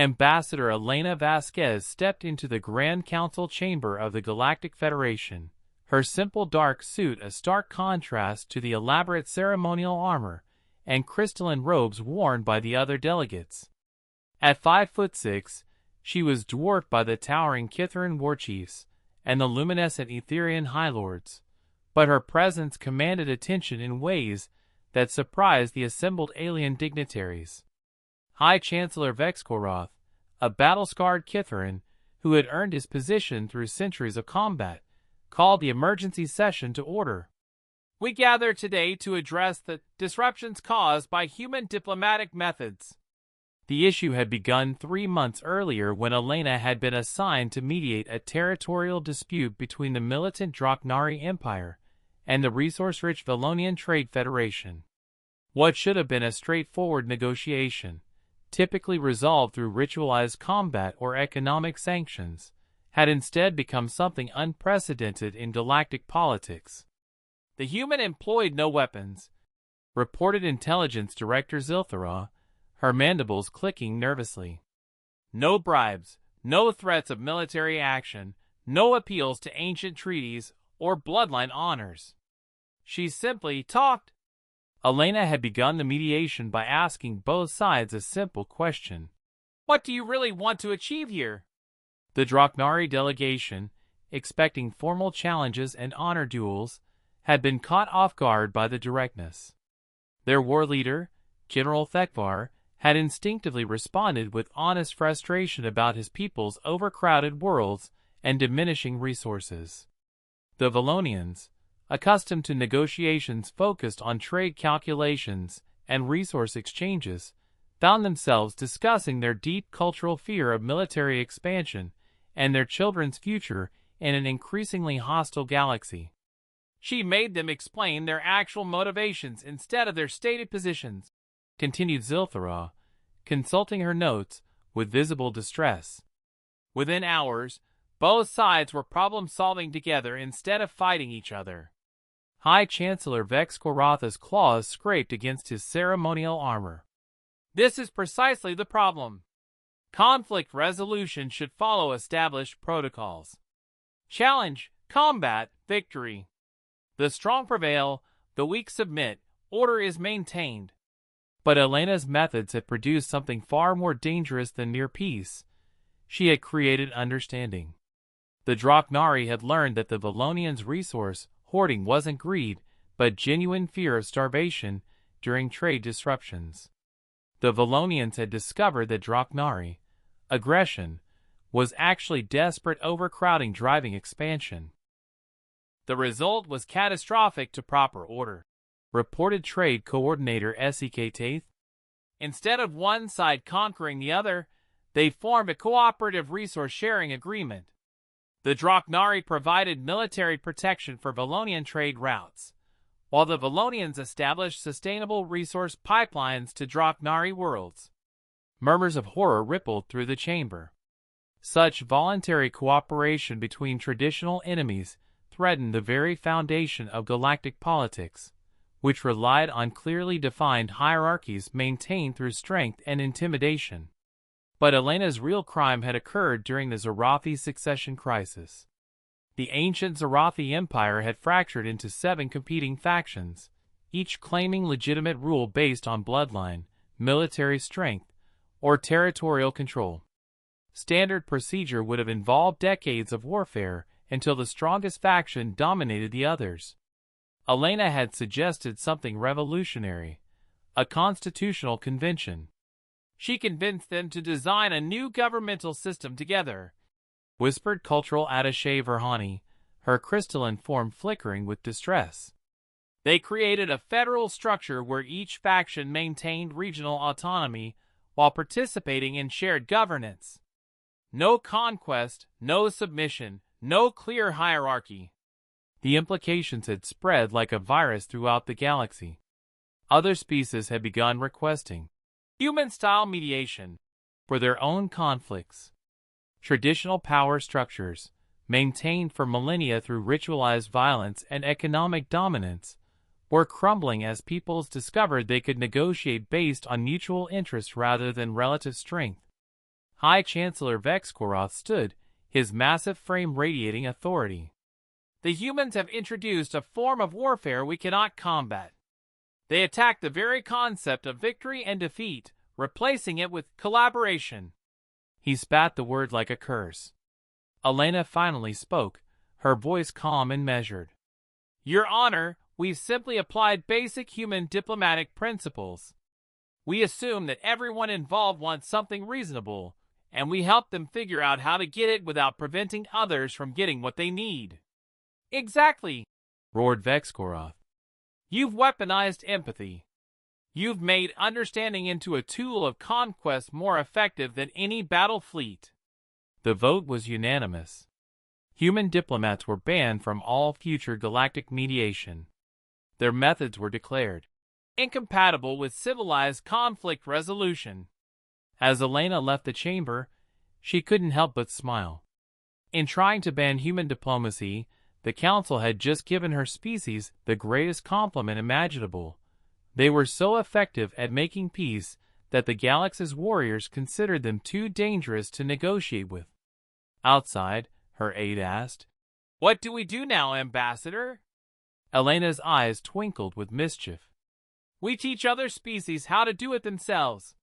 Ambassador Elena Vasquez stepped into the Grand Council chamber of the Galactic Federation, her simple dark suit a stark contrast to the elaborate ceremonial armor and crystalline robes worn by the other delegates. At 5'6", she was dwarfed by the towering Kithran warchiefs and the luminescent Etherian High Lords, but her presence commanded attention in ways that surprised the assembled alien dignitaries. High Chancellor Vexkoroth, a battle-scarred Kithran who had earned his position through centuries of combat, called the emergency session to order. We gather today to address the disruptions caused by human diplomatic methods. The issue had begun 3 months earlier when Elena had been assigned to mediate a territorial dispute between the militant Draknari Empire and the resource-rich Valonian Trade Federation. What should have been a straightforward negotiation, typically resolved through ritualized combat or economic sanctions, had instead become something unprecedented in galactic politics. The human employed no weapons, reported Intelligence Director Zilthara, her mandibles clicking nervously. No bribes, no threats of military action, no appeals to ancient treaties or bloodline honors. She simply talked. Elena had begun the mediation by asking both sides a simple question. What do you really want to achieve here? The Draknari delegation, expecting formal challenges and honor duels, had been caught off guard by the directness. Their war leader, General Thekvar, had instinctively responded with honest frustration about his people's overcrowded worlds and diminishing resources. The Valonians, accustomed to negotiations focused on trade calculations and resource exchanges, found themselves discussing their deep cultural fear of military expansion and their children's future in an increasingly hostile galaxy. She made them explain their actual motivations instead of their stated positions, continued Zilthara, consulting her notes with visible distress. Within hours, both sides were problem-solving together instead of fighting each other. High Chancellor Vexkorotha's claws scraped against his ceremonial armor. This is precisely the problem. Conflict resolution should follow established protocols. Challenge, combat, victory. The strong prevail, the weak submit, order is maintained. But Elena's methods had produced something far more dangerous than mere peace. She had created understanding. The Draknari had learned that the Valonians' resource hoarding wasn't greed, but genuine fear of starvation during trade disruptions. The Valonians had discovered that Draknari aggression was actually desperate overcrowding driving expansion. The result was catastrophic to proper order, reported Trade Coordinator Sek Taith. Instead of one side conquering the other, they formed a cooperative resource-sharing agreement. The Draknari provided military protection for Valonian trade routes, while the Valonians established sustainable resource pipelines to Draknari worlds. Murmurs of horror rippled through the chamber. Such voluntary cooperation between traditional enemies threatened the very foundation of galactic politics, which relied on clearly defined hierarchies maintained through strength and intimidation. But Elena's real crime had occurred during the Zarathi succession crisis. The ancient Zarathi Empire had fractured into 7 competing factions, each claiming legitimate rule based on bloodline, military strength, or territorial control. Standard procedure would have involved decades of warfare until the strongest faction dominated the others. Elena had suggested something revolutionary, a constitutional convention. She convinced them to design a new governmental system together, whispered cultural attaché Verhani, her crystalline form flickering with distress. They created a federal structure where each faction maintained regional autonomy while participating in shared governance. No conquest, no submission, no clear hierarchy. The implications had spread like a virus throughout the galaxy. Other species had begun requesting human-style mediation for their own conflicts. Traditional power structures, maintained for millennia through ritualized violence and economic dominance, were crumbling as peoples discovered they could negotiate based on mutual interest rather than relative strength. High Chancellor Vexkoroth stood, his massive frame radiating authority. The humans have introduced a form of warfare we cannot combat. They attack the very concept of victory and defeat, replacing it with collaboration. He spat the word like a curse. Elena finally spoke, her voice calm and measured. Your Honor, we've simply applied basic human diplomatic principles. We assume that everyone involved wants something reasonable, and we help them figure out how to get it without preventing others from getting what they need. Exactly, roared Vexkoroth. You've weaponized empathy. You've made understanding into a tool of conquest more effective than any battle fleet. The vote was unanimous. Human diplomats were banned from all future galactic mediation. Their methods were declared incompatible with civilized conflict resolution. As Elena left the chamber, she couldn't help but smile. In trying to ban human diplomacy, the Council had just given her species the greatest compliment imaginable. They were so effective at making peace that the galaxy's warriors considered them too dangerous to negotiate with. Outside, her aide asked, What do we do now, Ambassador? Elena's eyes twinkled with mischief. We teach other species how to do it themselves.